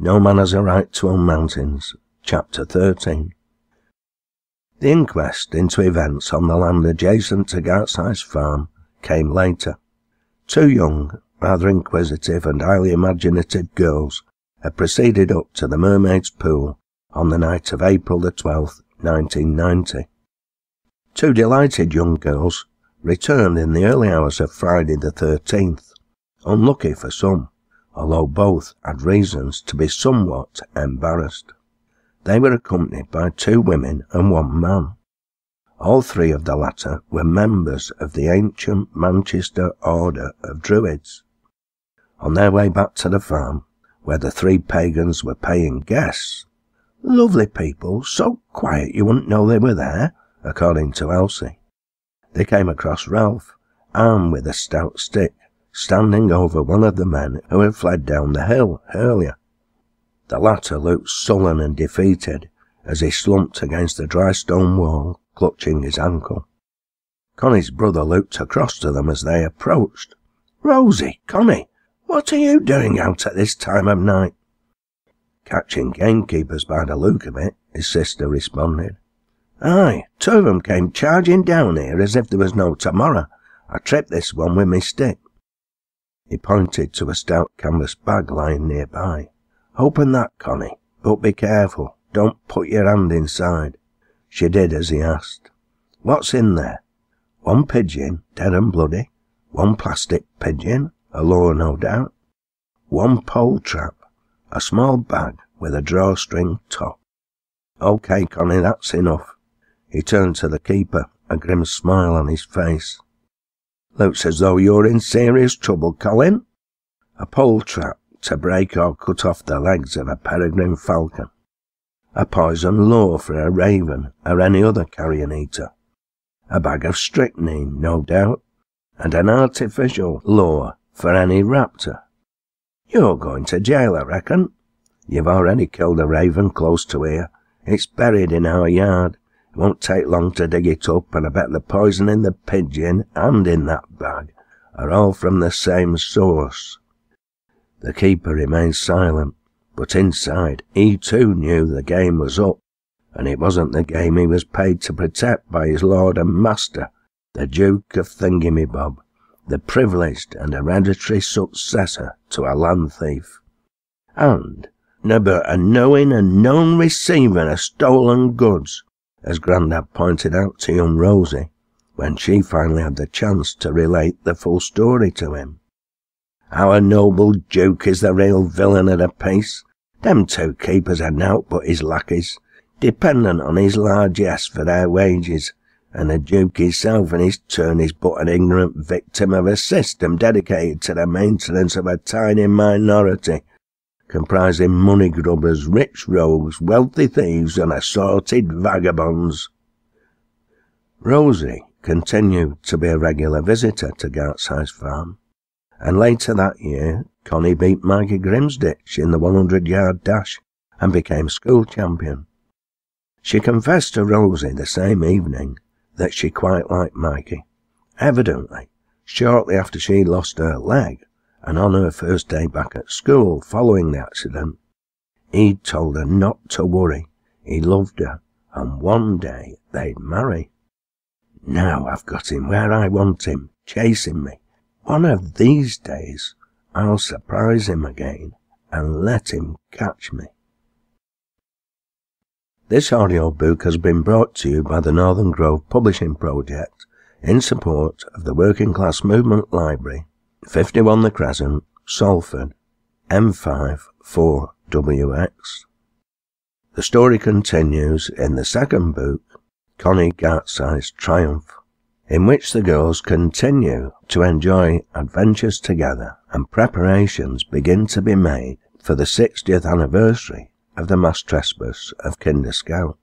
No Man Has a Right to Own Mountains, Chapter 13. The inquest into events on the land adjacent to Gartside's farm came later. Two young, rather inquisitive and highly imaginative girls had proceeded up to the Mermaid's Pool on the night of April the 12th, 1990. Two delighted young girls returned in the early hours of Friday the 13th, unlucky for some, although both had reasons to be somewhat embarrassed. They were accompanied by two women and one man. All three of the latter were members of the ancient Manchester Order of Druids. On their way back to the farm, where the three pagans were paying guests, lovely people, so quiet you wouldn't know they were there, according to Elsie, they came across Ralph, armed with a stout stick, standing over one of the men who had fled down the hill earlier. The latter looked sullen and defeated as he slumped against the dry stone wall, clutching his ankle. Connie's brother looked across to them as they approached. "Rosie, Connie, what are you doing out at this time of night?" "Catching gamekeepers by the look of it," his sister responded. "Aye, two of them came charging down here as if there was no tomorrow. I tripped this one with my stick." He pointed to a stout canvas bag lying nearby. "Open that, Connie, but be careful. Don't put your hand inside." She did as he asked. "What's in there?" "One pigeon, dead and bloody. One plastic pigeon, a lure no doubt. One pole trap. A small bag with a drawstring top." "OK, Connie, that's enough." He turned to the keeper, a grim smile on his face. "Looks as though you're in serious trouble, Colin." "A pole trap to break or cut off the legs of a peregrine falcon. A poison lure for a raven or any other carrion eater. A bag of strychnine, no doubt, and an artificial lure for any raptor. You're going to jail, I reckon. You've already killed a raven close to here. It's buried in our yard. It won't take long to dig it up, and I bet the poison in the pigeon and in that bag are all from the same source." The keeper remained silent, but inside he too knew the game was up, and it wasn't the game he was paid to protect by his lord and master, the Duke of Thingumybob, the privileged and hereditary successor to a land thief. And never a knowing and known receiver of stolen goods, as Grandad pointed out to young Rosie, when she finally had the chance to relate the full story to him. "Our noble Duke is the real villain of the piece. Them two keepers are nowt but his lackeys, dependent on his largesse for their wages, and the Duke himself in his turn is but an ignorant victim of a system dedicated to the maintenance of a tiny minority, comprising money grubbers, rich rogues, wealthy thieves, and assorted vagabonds." Rosie continued to be a regular visitor to Gartside's farm, and later that year Connie beat Mikey Grimsditch in the 100-yard dash and became school champion. She confessed to Rosie the same evening that she quite liked Mikey. Evidently, shortly after she lost her leg, and on her first day back at school following the accident, he'd told her not to worry. He loved her, and one day they'd marry. "Now I've got him where I want him, chasing me. One of these days I'll surprise him again and let him catch me." This audiobook has been brought to you by the Northern Grove Publishing Project in support of the Working Class Movement Library, 51 The Crescent, Salford, M5 4WX. The story continues in the second book, Connie Gartside's Triumph, in which the girls continue to enjoy adventures together and preparations begin to be made for the 60th anniversary of the mass trespass of Kinder Scout.